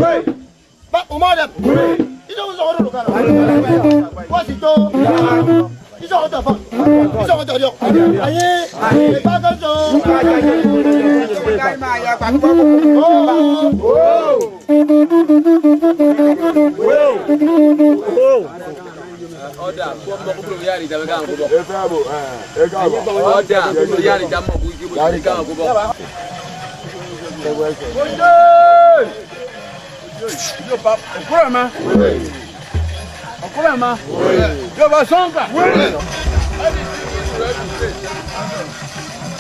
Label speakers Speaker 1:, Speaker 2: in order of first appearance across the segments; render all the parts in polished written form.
Speaker 1: Ba Homage. Iso ko sa lugar. Wasi to. Iso ko ta fa. Iso ko ta yo. Aye. Bagal to.
Speaker 2: Oda, kwa mkubwa yari tabeka mkubwa. Oda, mkubwa yari jambo kuikibu kama mkubwa. Yo pap, okurama. Okurama. Yo basonga.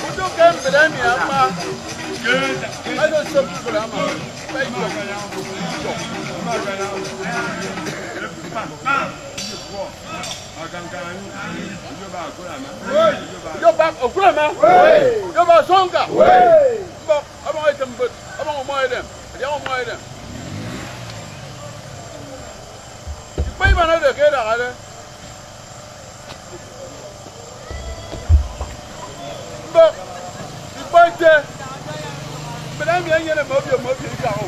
Speaker 2: Udo kembele mi ama. Ayo sopu kurama. Yo back okurama. Yo basonga. Mbok, abang item but, abang omoy dem. Dia omoy dem. Ipai mana de kera kale. Mbok, ipai te. Bedam yang yene mobi ka o.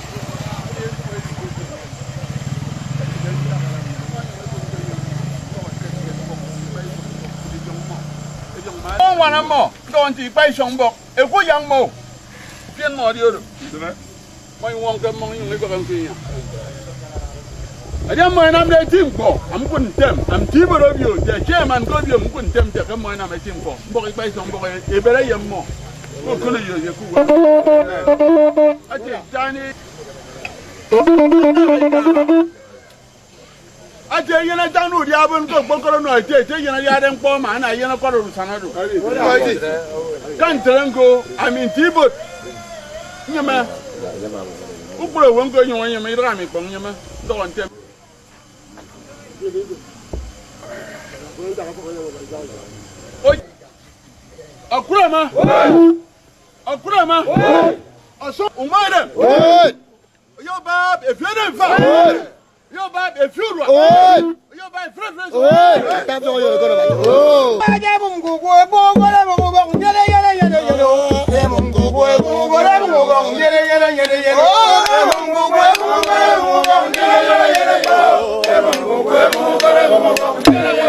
Speaker 2: Ông hoàn năm mò, đòn chỉ bay sông bọc, em có giang mò, phiên mò đi rồi. Mọi người cầm mong những cái con kia. Ở đây mọi năm đây chim bò, ẩm quần tem, ẩm chim ở đâu nhiều, chỉ che man có nhiều quần tem chỉ cái mọi năm đây chim bò, bọc bay sông bọc, em bé đây yếm mò, có cái gì vậy cũng vậy. Ở đây Chinese. Aje yana tanu dia bun ko bokoro no aje yana ya den po ma na yana ko ru sanadu kan trengo amin tibot nyama ukuro won ko nyon nyama ira mi pon nyama do on tem oi akura ma aso umade yo bab e fere fa yo bab e fiurwa yo bab fresh ta so yo ko oh ba ja mum go go bo go le mo go nyele e mum go go le mo go nyele e mum go go le mo go nyele e mum go go le mo go nyele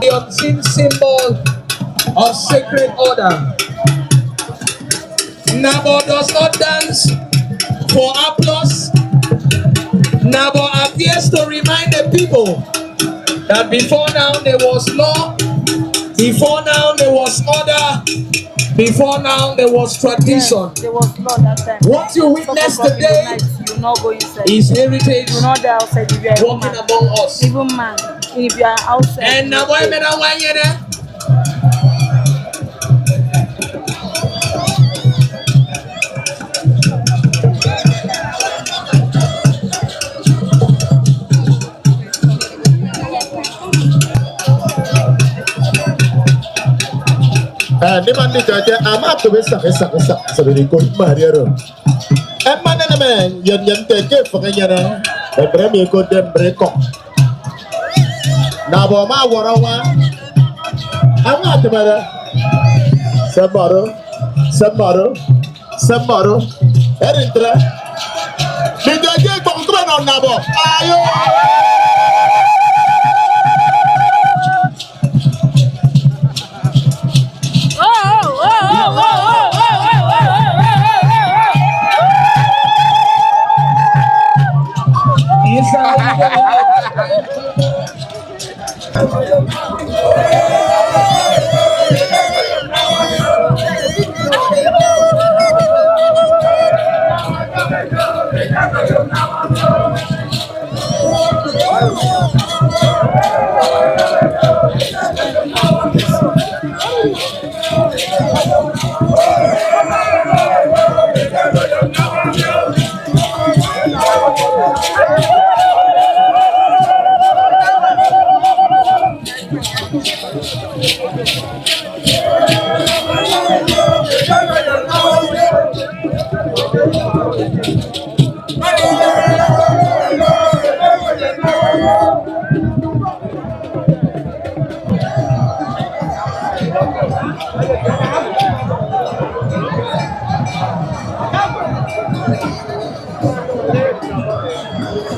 Speaker 3: The unseen symbol of sacred order. Nabo does not dance for applause. Nabo appears to remind the people that before now there was law, before now there was order, before now there was tradition.
Speaker 4: Yes, there was law that time.
Speaker 3: What you witness today
Speaker 4: you not go inside.
Speaker 3: is heritage
Speaker 4: You not there outside. If you are
Speaker 3: walking among us.
Speaker 4: even man, if you are outside.
Speaker 3: And now boy, me that one here there.
Speaker 1: Ni man ni jaja amat tu besar sebelum kau mahir tu. Mana nama yang teke fakirnya na, berani kau dem berekok. Nabo ma warawa, amat tu mana? Sembaro, erintra. Ni jaja kau mana nabo? Ayo.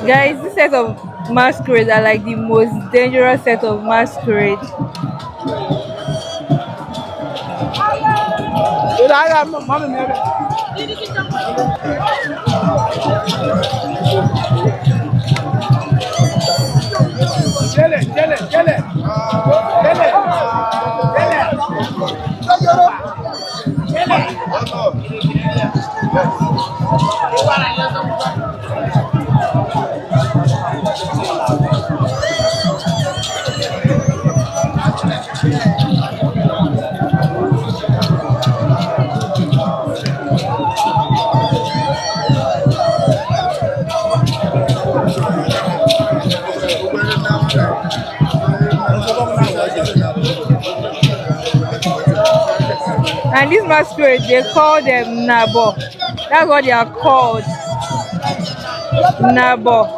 Speaker 4: Guys, this set of masquerades are like the most dangerous set of masquerades. And these masquerades, they call them Nabo. That's what they are called. Nabo.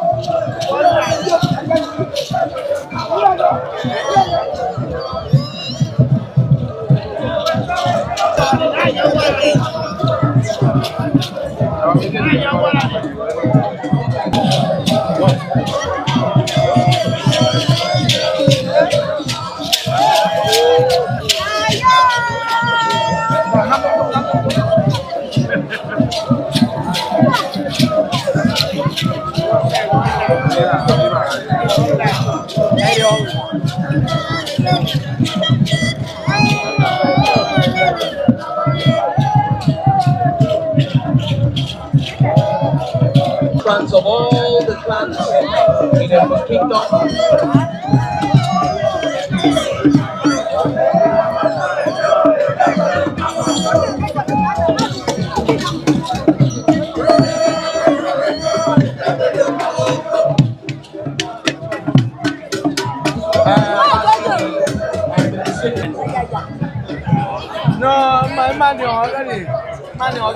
Speaker 3: Clans of all the clans in the kingdom.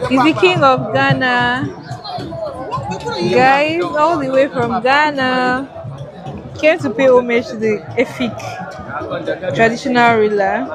Speaker 4: He's the king of Ghana. Guys, all the way from Ghana. Came to pay homage to the Efik traditional ruler.